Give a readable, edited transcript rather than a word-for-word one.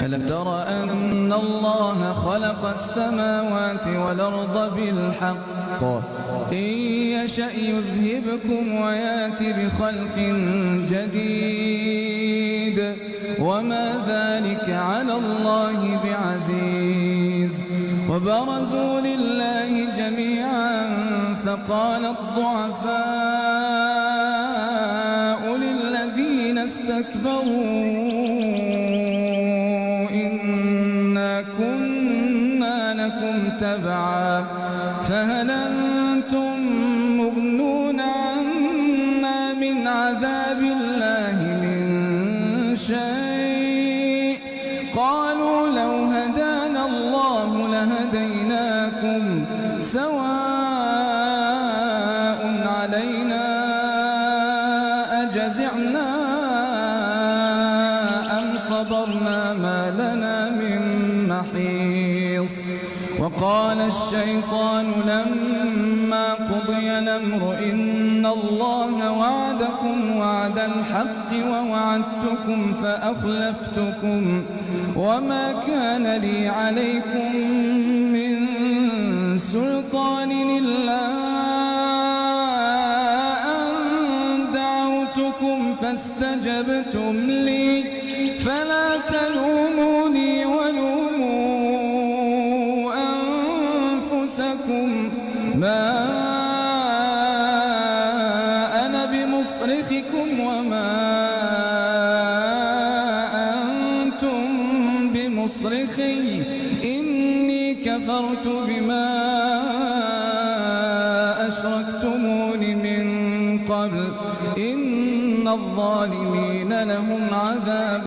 ألم تر أن الله خلق السماوات والأرض بالحق إن يشأ يذهبكم ويات بخلق جديد وما ذلك على الله بعزيز. وبرزوا لله جميعا فقال الضعفاء للذين استكبروا إنا كنا لكم تبعا فهل أنتم مغنون عنا من عذاب الله من شيء؟ قالوا لو هدانا الله لهديناكم سواء علينا أجزعنا أم صبرنا ما لنا من محيص. وقال الشيطان لما قضي الأمر إن الله وعدكم وعد الحق ووعدتكم فأخلفتكم وما كان لي عليكم من سلطان إلا أن دعوتكم فاستجبتم لي فلا تلوموني ولوموا أنفسكم ما أنا بمصرخكم وما أنتم بمصرخي إني كفرت بما أشركتمون من قبل إن الظالمين لهم عذاب